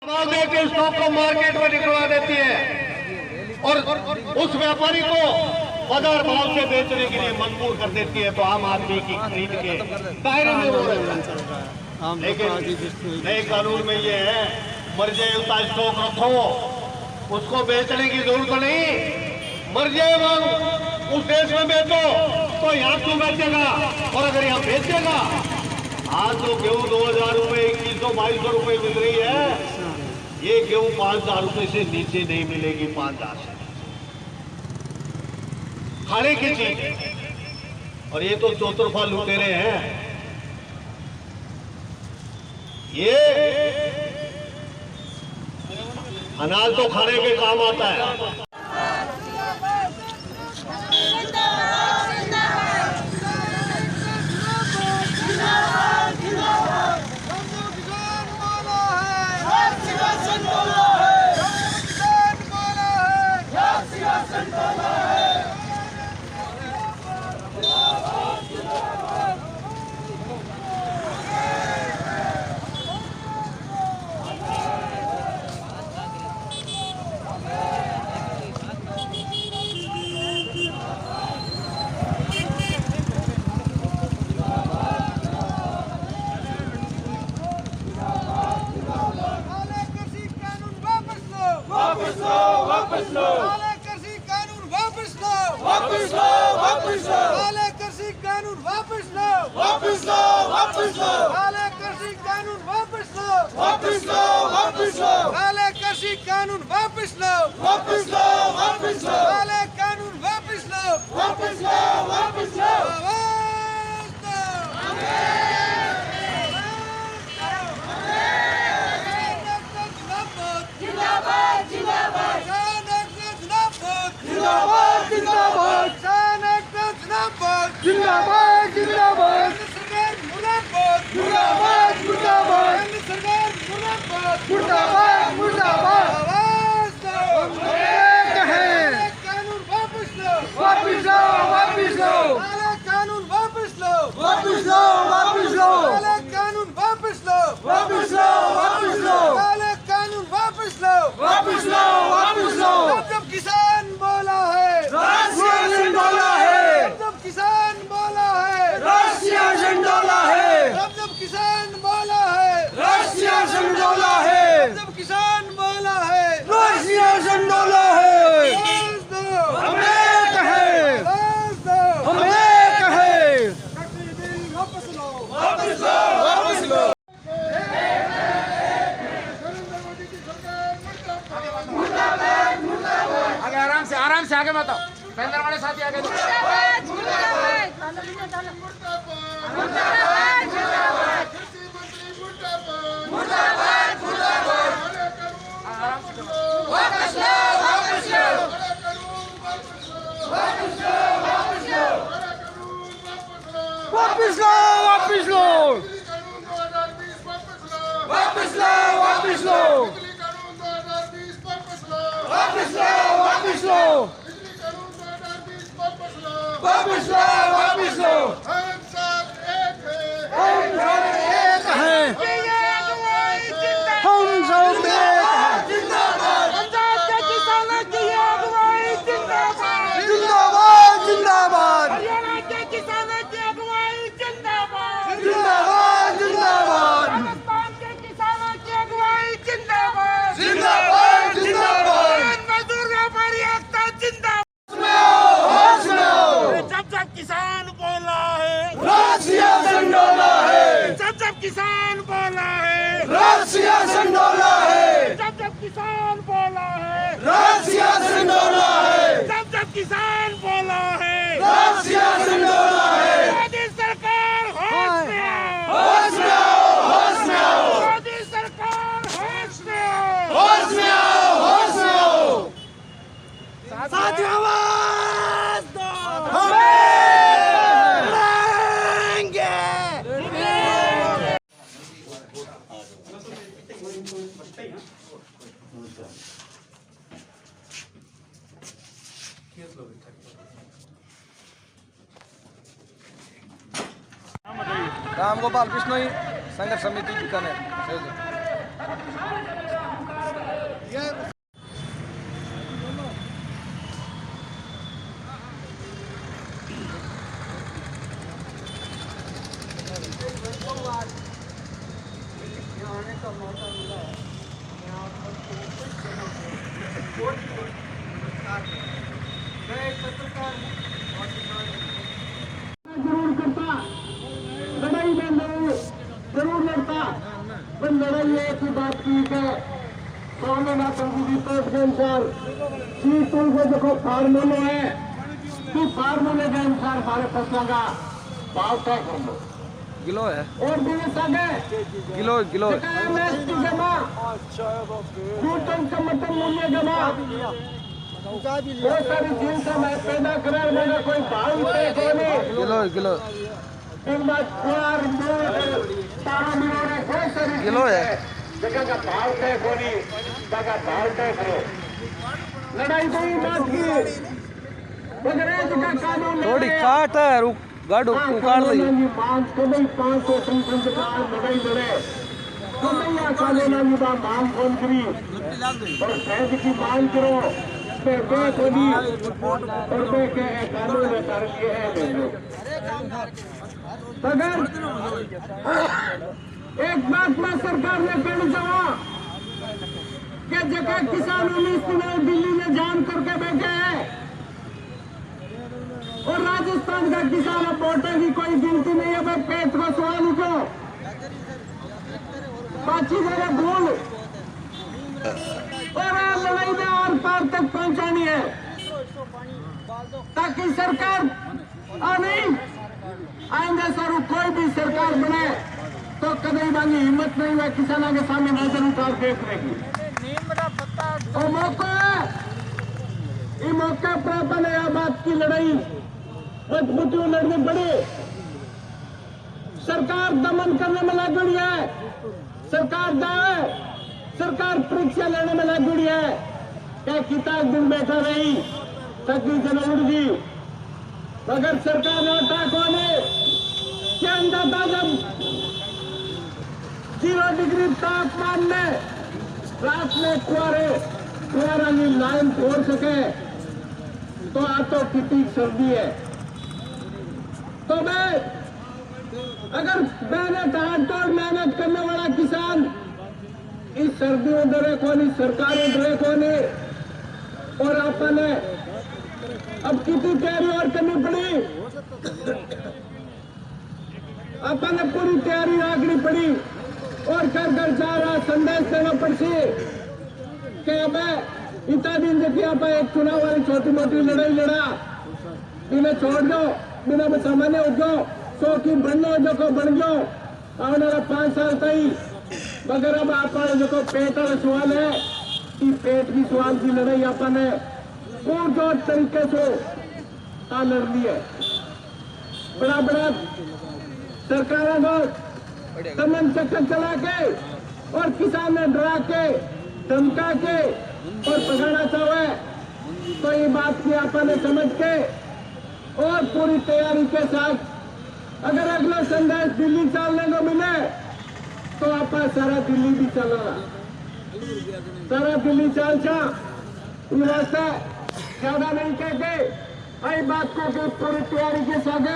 के स्टॉक को मार्केट में निकलवा देती है और उस व्यापारी को बाजार भाव से बेचने के लिए मजबूर कर देती है, तो आम आदमी की खरीद के दायरे में वो रहता है। लेकिन नए कानून में ये है, मर्जिया स्टॉक रखो, उसको बेचने की जरूरत नहीं। मर्जिया उस देश में बेचो तो यहाँ क्यों बेचेगा, और अगर यहाँ बेचेगा, आज तो गेहूं 2000 रुपये 2100-2200 रुपये मिल रही है, ये गेहूं 5000 रुपये से नीचे नहीं मिलेगी। 5000 से खाने की चीज, और ये तो चौतरफा लुटेरे हैं। ये अनाज तो खाने के काम आता है। वापस लो, काले कृषि कानून वापस लो, वापस लो, वापस लो, काले कृषि कानून वापस लो, वापस लो, वापस लो, काले कृषि कानून वापस लो, वापस लो, वापस लो, काले कृषि कानून वापस लो, वापस लो, वापस लो, काले कानून वापस लो, वापस लो, वापस लो, जिंदाबाद जिंदाबाद सरकार मुर्दाबाद मुर्दाबाद मुर्दाबाद सरकार मुर्दाबाद मुर्दाबाद मुर्दाबाद आवाज दो, कानून वापस लो, वापस लो, वापस लो, कानून वापस लो, वापस लो, वापस लो, कानून वापस लो, वापस लो, वापस लो, कानून वापस लो, वापस लो, वापस लो। जब किसान बोला है, राष्ट्रीय बोला है, जब किसान बोला है, राष्ट्रीय झंडोला है, जब किसान बोला है, राष्ट्रीय झंडोला है, जब किसान बोला है, राष्ट्रीय झंडोला है। हम एक हैं, हम एक हैं। वापस लो, वापस लो, वापस लो। आगे आराम से आगे बताओ, पेंदर वाले साथी आगे दो। वापस लो, वापस लो, वापस लो, वापस लो, वापस लो, वापस लो, वापस लो, वापस लो। हम सब एक हैं, हम सब एक हैं। जिंदाबाद, पंजाब के किसानों की अगुवाई जिंदाबाद, जिंदाबाद, जिंदाबाद, हरियाणा के किसानों की अगुवाई जिंदाबाद, जिंदाबाद, जिंदाबाद, राजस्थान के किसानों की अगुवाई जिंदाबाद, जिंदाबाद, जिंदाबाद, मजदूर व्यापारी एकता जिंदाबाद। जब किसान बोला है, राष्ट्रीय झंडोला है, जब किसान बोला है, राष्ट्रीय झंडोला है, जब किसान बोला है, राष्ट्रीय झंडोला है, जब किसान बोला है, राष्ट्रीय झंडोला है। मोदी सरकार होश में आओ, होश में आओ, होश में आओ, मोदी सरकार होश में आओ, होश में आओ, होश में आओ। साथियों आवाज दो, राम गोपाल बिश्नोई संघर्ष समिति बीकानेर। स्वामीनाथन जी की रिपोर्ट के अनुसार सीट उनको देखो फार्मूले है कि फार्मूले के अनुसार हमारे फसलों का भाव तय कर लो। किलो है और भी आगे किलो किलो एमएसपी जमा न्यूनतम समर्थन मूल्य जमा बहुत सारी चीज से मैं पैदा करा मेरा कोई भाव तय नहीं। किलो किलो किलो है जगह का भाव तय होनी जगह भाव तय करो। लड़ाई कोई बात की मगर एक का कानून थोड़ी काट है गाड़ उखाड़ ली मांग कभी 500 लड़ाई लड़े कमैया कानूना की बात मांग कौन करी और बैंक की मांग करो खोली और के कानून कर दिए है अगर एक बात में सरकार ने कहना चाहा कि जगह किसान 19 दिनों दिल्ली में जाम करके बैठे हैं और राजस्थान का किसान अब वोटों की कोई गिनती नहीं है। भाई पेट को सवाल उठो बाकी जगह भूल और लड़ाई में और पार तक पहुंचानी है ताकि सरकार नहीं आएंगे सर कोई भी सरकार बने तो कभी मांगी हिम्मत नहीं हुआ किसानों के सामने नजर उतार देखने की और मौका है इस मौके पर अपन यह बात की लड़ाई मजबूती लड़नी पड़ी। सरकार दमन करने में लग गई है सरकार दावे सरकार परीक्षा लेने में लग गई है क्या किताब दिन बैठा रही सकी जरूर जी मगर सरकार ने अटैक होने क्या अंदाजा जब 0 डिग्री तापमान में रात में कुआरा की लाइन छोड़ सके तो आतो कितनी सर्दी है। तो मैं अगर मेहनत हाथ तोड़ मेहनत करने वाला किसान इस सर्दियों डरे को नहीं सरकारों डरे को नहीं और अपने अब कितनी तैयारी और करनी पड़ी अपने पूरी तैयारी रखनी पड़ी और घर घर जा रहा संदेश देना पड़ती कि अब इतना दिन देखिए आप एक चुनाव वाली छोटी मोटी लड़ाई लड़ा इन्हें छोड़ दो बिना सामान्य हो जाओ 100 की बनना जो को बन जाओ आने वाला 5 साल तक मगर अब आप जो को पेट वाला सवाल है कि पेट की सवाल की लड़ाई अपने पूर्ण तरीके से लड़ ली है। बड़ा बड़ा सरकारों को दमन चक्कर चला के और किसान ने डरा के धमका के और भगाना चाहे तो ये बात की आपने समझ के और पूरी तैयारी के साथ अगर अगला संदेश दिल्ली चलने को मिले तो आप सारा दिल्ली भी चलना सारा दिल्ली चल वास्ते ज्यादा नहीं कहते आई बात को पूरी तैयारी के साथ